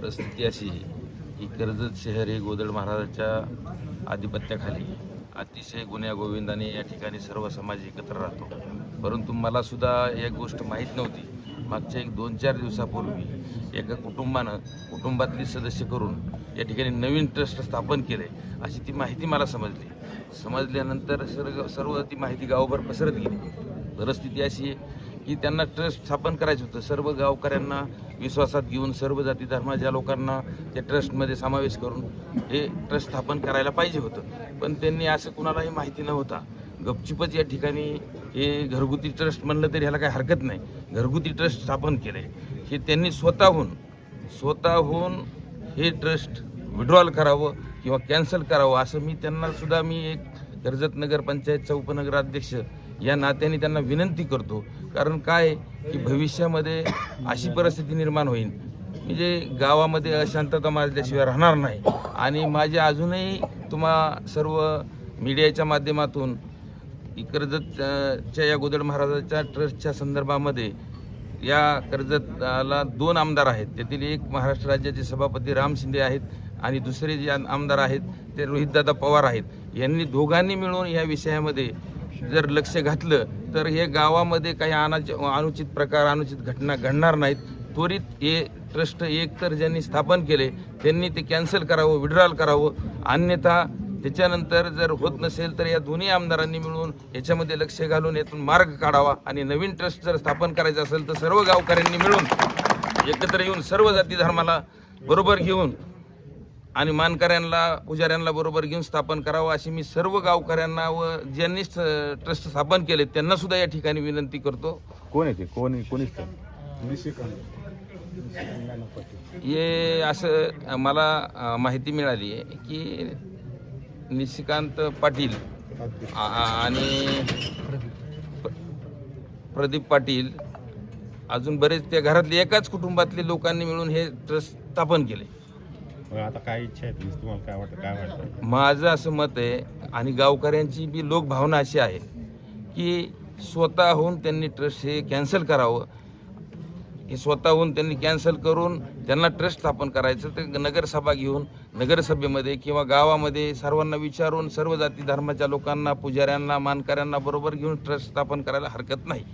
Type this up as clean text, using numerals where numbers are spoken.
परिस्थिती अशी की कर्जत शहर हे गोदड महाराजाच्या आधिपत्याखाली अतिशय गुण्यागोविंदाने या ठिकाणी सर्व समाज एकत्र राहतो. परंतु मला सुद्धा एक गोष्ट माहीत नव्हती. मागच्या 2-4 दिवसापूर्वी एका कुटुंबातली सदस्य करून या ठिकाणी नवीन ट्रस्ट स्थापन केले अशी ती माहिती मला समजल्यानंतर सर्व ती माहिती गावभर पसरत गेली. परिस्थिती अशी आहे की त्यांना ट्रस्ट स्थापन करायचं होतं. सर्व गावकऱ्यांना विश्वासात घेऊन सर्व जाती धर्माच्या लोकांना त्या ट्रस्टमध्ये समावेश करून हे ट्रस्ट स्थापन करायला पाहिजे होतं. पण त्यांनी असं कुणालाही माहिती नव्हता गपचिपच या ठिकाणी हे घरगुती ट्रस्ट म्हणलं तरी ह्याला काही हरकत नाही, घरगुती ट्रस्ट स्थापन केलं आहे. हे त्यांनी स्वतःहून हे ट्रस्ट विड्रॉल करावं किंवा कॅन्सल करावं असं मी एक कर्जत नगर पंचायतचा उपनगराध्यक्ष या नात्याने त्यांना विनंती करतो. कारण काय की भविष्यामध्ये अशी परिस्थिती निर्माण होईल म्हणजे गावामध्ये अशांतता माजल्याशिवाय राहणार नाही. आणि माझे अजूनही तुम्हा सर्व मीडियाच्या माध्यमातून कर्जतच्या या गोदड महाराजाच्या ट्रस्टच्या संदर्भामध्ये या कर्जतला 2 आमदार आहेत. त्यातील एक महाराष्ट्र राज्याचे सभापती राम शिंदे आहेत आणि दुसरे जे आमदार आहेत ते रोहितदादा पवार आहेत. यांनी दोघांनी मिळून या विषयामध्ये जर लक्ष घातलं तर हे गावामध्ये काही अनुचित प्रकार अनुचित घटना घडणार नाहीत. त्वरित हे ट्रस्ट एकतर ज्यांनी स्थापन केले त्यांनी ते कॅन्सल करावं, विड्रॉल करावं. अन्यथा त्याच्यानंतर जर होत नसेल तर या दोन्ही आमदारांनी मिळून याच्यामध्ये लक्ष घालून यातून मार्ग काढावा. आणि नवीन ट्रस्ट जर स्थापन करायचं असेल तर सर्व गावकऱ्यांनी मिळून एकत्र येऊन सर्व जाती धर्माला बरोबर घेऊन आणि मानकऱ्यांना पुजाऱ्यांना बरोबर घेऊन स्थापन करावं अशी मी सर्व गावकऱ्यांना व ज्यांनी ट्रस्ट स्थापन केले त्यांना सुद्धा या ठिकाणी विनंती करतो. कोण आहे ते कोणीच हे असं मला माहिती मिळाली आहे की निशिकांत पाटील आणि प्रदीप पाटील अजून बरेच त्या घरातले एकाच कुटुंबातले लोकांनी मिळून हे ट्रस्ट स्थापन केले. आता काय इच्छा आहे तुम्हाला, काय वाटतं? माझं असं मत आहे आणि गावकऱ्यांची बी लोकभावना अशी आहे की स्वतःहून त्यांनी ट्रस्ट हे कॅन्सल करावं. हे स्वतःहून त्यांनी कॅन्सल करून त्यांना ट्रस्ट स्थापन करायचं तर नगरसभा घेऊन नगरसभेमध्ये किंवा गावामध्ये सर्वांना विचारून सर्व जाती धर्माच्या लोकांना पुजाऱ्यांना मानकऱ्यांना बरोबर घेऊन ट्रस्ट स्थापन करायला हरकत नाही.